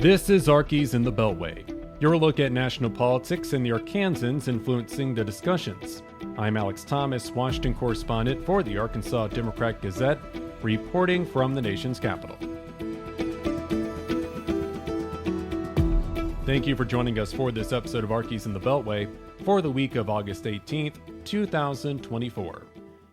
This is Arkies in the Beltway, your look at national politics and the Arkansans influencing the discussions. I'm Alex Thomas, Washington correspondent for the Arkansas Democrat-Gazette, reporting from the nation's capital. Thank you for joining us for this episode of Arkies in the Beltway for the week of August 18th, 2024.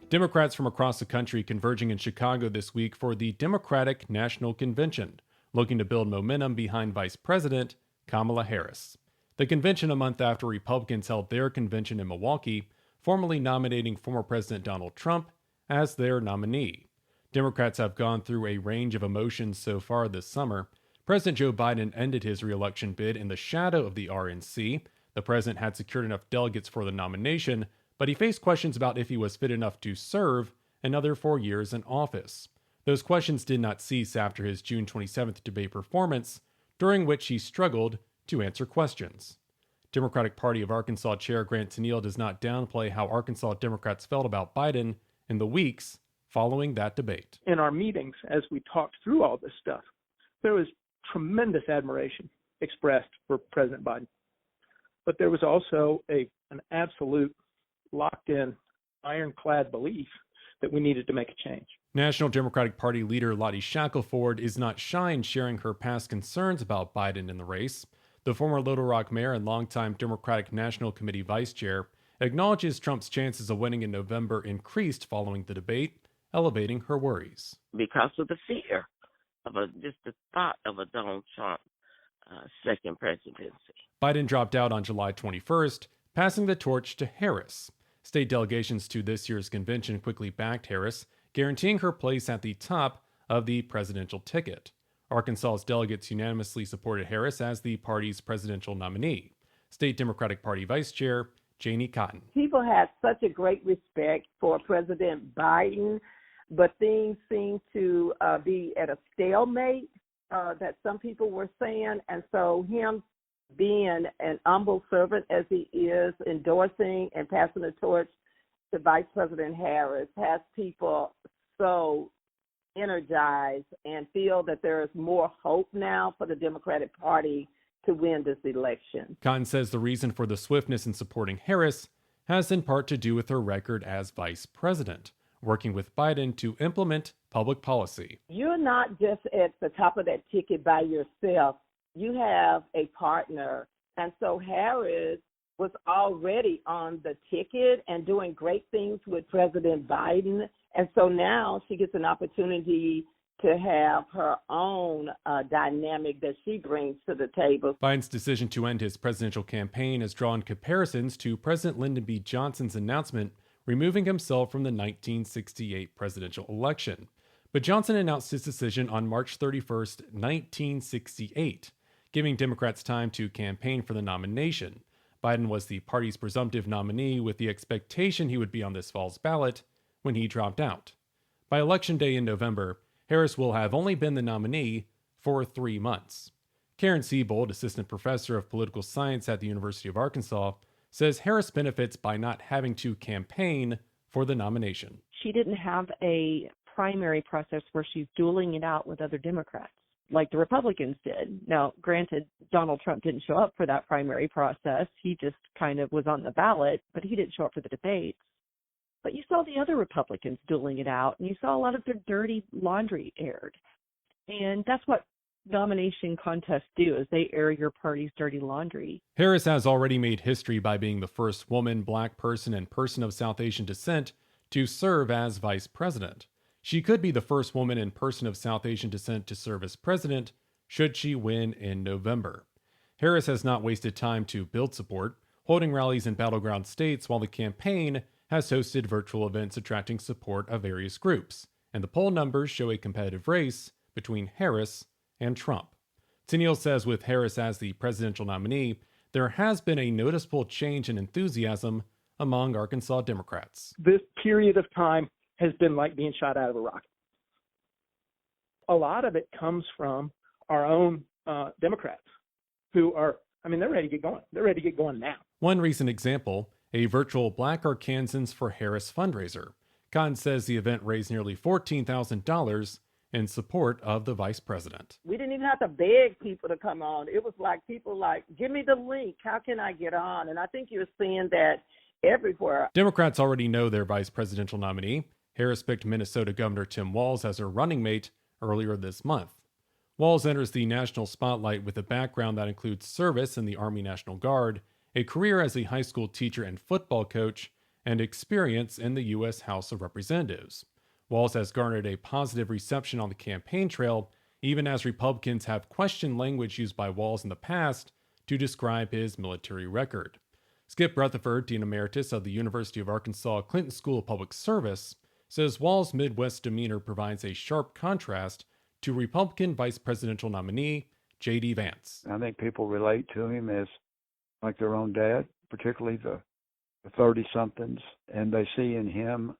Democrats from across the country converging in Chicago this week for the Democratic National Convention, looking to build momentum behind Vice President Kamala Harris. The convention a month after Republicans held their convention in Milwaukee, formally nominating former President Donald Trump as their nominee. Democrats have gone through a range of emotions so far this summer. President Joe Biden ended his re-election bid in the shadow of the RNC. The president had secured enough delegates for the nomination, but he faced questions about if he was fit enough to serve another 4 years in office. Those questions did not cease after his June 27th debate performance, during which he struggled to answer questions. Democratic Party of Arkansas Chair Grant Tennille does not downplay how Arkansas Democrats felt about Biden in the weeks following that debate. In our meetings, as we talked through all this stuff, there was tremendous admiration expressed for President Biden. But there was also an absolute locked-in, ironclad belief that we needed to make a change. National Democratic Party leader Lottie Shackelford is not shy in sharing her past concerns about Biden in the race. The former Little Rock mayor and longtime Democratic National Committee vice chair acknowledges Trump's chances of winning in November increased following the debate, elevating her worries. Because of the fear of just the thought of a Donald Trump second presidency. Biden dropped out on July 21st, passing the torch to Harris. State delegations to this year's convention quickly backed Harris, guaranteeing her place at the top of the presidential ticket. Arkansas's delegates unanimously supported Harris as the party's presidential nominee. State Democratic Party Vice Chair Janie Cotton. People had such a great respect for President Biden, but things seem to be at a stalemate, that some people were saying. And so him being an humble servant as he is, endorsing and passing the torch to Vice President Harris has people so energized and feel that there is more hope now for the Democratic Party to win this election. Cotton says the reason for the swiftness in supporting Harris has in part to do with her record as vice president, working with Biden to implement public policy. You're not just at the top of that ticket by yourself. You have a partner. And so Harris was already on the ticket and doing great things with President Biden. And so now she gets an opportunity to have her own dynamic that she brings to the table. Biden's decision to end his presidential campaign has drawn comparisons to President Lyndon B. Johnson's announcement removing himself from the 1968 presidential election. But Johnson announced his decision on March 31st, 1968, giving Democrats time to campaign for the nomination. Biden was the party's presumptive nominee with the expectation he would be on this fall's ballot when he dropped out. By Election Day in November, Harris will have only been the nominee for 3 months. Karen Siebold, assistant professor of political science at the University of Arkansas, says Harris benefits by not having to campaign for the nomination. She didn't have a primary process where she's dueling it out with other Democrats like the Republicans did. Now, granted, Donald Trump didn't show up for that primary process. He just kind of was on the ballot, but he didn't show up for the debates. But you saw the other Republicans dueling it out, and you saw a lot of their dirty laundry aired. And that's what nomination contests do, is they air your party's dirty laundry. Harris has already made history by being the first woman, black person, and person of South Asian descent to serve as vice president. She could be the first woman and person of South Asian descent to serve as president should she win in November. Harris has not wasted time to build support, holding rallies in battleground states while the campaign has hosted virtual events attracting support of various groups, and the poll numbers show a competitive race between Harris and Trump. Tennille says with Harris as the presidential nominee, there has been a noticeable change in enthusiasm among Arkansas Democrats. This period of time has been like being shot out of a rocket. A lot of it comes from our own Democrats who are, they're ready to get going. They're ready to get going now. One recent example, a virtual Black Arkansans for Harris fundraiser. Cotton says the event raised nearly $14,000 in support of the vice president. We didn't even have to beg people to come on. It was like people like, give me the link. How can I get on? And I think you're seeing that everywhere. Democrats already know their vice presidential nominee. Harris picked Minnesota Governor Tim Walz as her running mate earlier this month. Walz enters the national spotlight with a background that includes service in the Army National Guard, a career as a high school teacher and football coach, and experience in the U.S. House of Representatives. Walz has garnered a positive reception on the campaign trail, even as Republicans have questioned language used by Walz in the past to describe his military record. Skip Rutherford, Dean Emeritus of the University of Arkansas Clinton School of Public Service, says Walz's Midwest demeanor provides a sharp contrast to Republican vice presidential nominee J.D. Vance. I think people relate to him as like their own dad, particularly the 30-somethings, and they see in him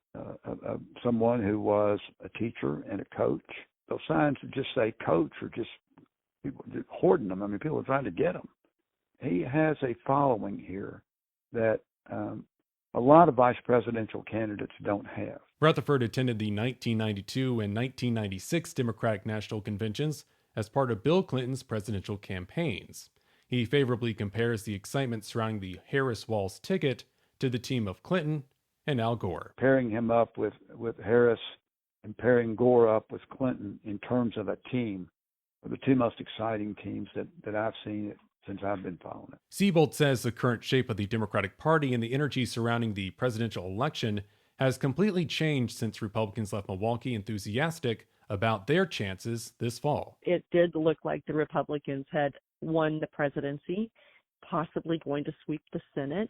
someone who was a teacher and a coach. Those signs that just say coach are just people hoarding them. I mean, people are trying to get them. He has a following here that a lot of vice presidential candidates don't have. Rutherford attended the 1992 and 1996 Democratic National Conventions as part of Bill Clinton's presidential campaigns. He favorably compares the excitement surrounding the Harris-Walz ticket to the team of Clinton and Al Gore. Pairing him up with Harris and pairing Gore up with Clinton in terms of a team are the two most exciting teams that I've seen since I've been following it. Siebold says the current shape of the Democratic Party and the energy surrounding the presidential election has completely changed since Republicans left Milwaukee enthusiastic about their chances this fall. It did look like the Republicans had won the presidency, possibly going to sweep the Senate.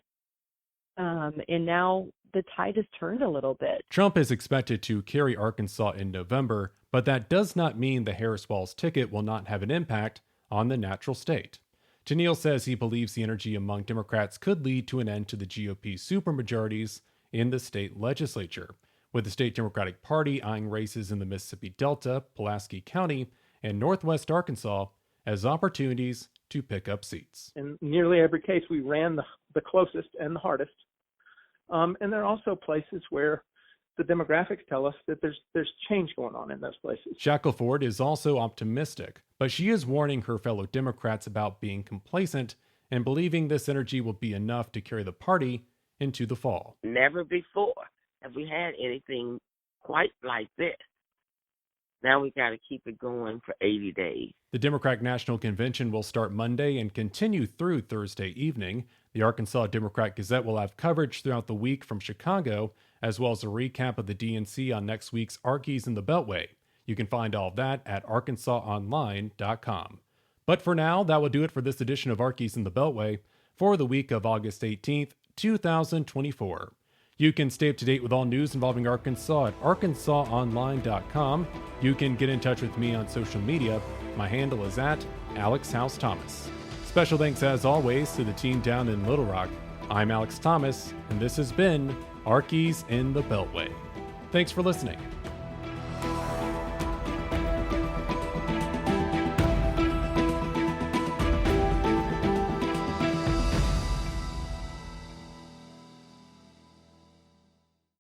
And now the tide has turned a little bit. Trump is expected to carry Arkansas in November, but that does not mean the Harris-Walz ticket will not have an impact on the natural state. Tennille says he believes the energy among Democrats could lead to an end to the GOP supermajorities in the state legislature, with the state Democratic Party eyeing races in the Mississippi Delta, Pulaski County, and Northwest Arkansas as opportunities to pick up seats. In nearly every case, we ran the closest and the hardest. And there are also places where the demographics tell us that there's change going on in those places. Shackelford is also optimistic, but she is warning her fellow Democrats about being complacent and believing this energy will be enough to carry the party into the fall. Never before have we had anything quite like this. Now we got to keep it going for 80 days. The Democratic National Convention will start Monday and continue through Thursday evening. The Arkansas Democrat-Gazette will have coverage throughout the week from Chicago, as well as a recap of the DNC on next week's Arkies in the Beltway. You can find all of that at arkansasonline.com. But for now, that will do it for this edition of Arkies in the Beltway for the week of August 18th, 2024. You can stay up to date with all news involving Arkansas at arkansasonline.com. You can get in touch with me on social media. My handle is at Alex House Thomas. Special thanks, as always, to the team down in Little Rock. I'm Alex Thomas, and this has been Arkies in the Beltway. Thanks for listening.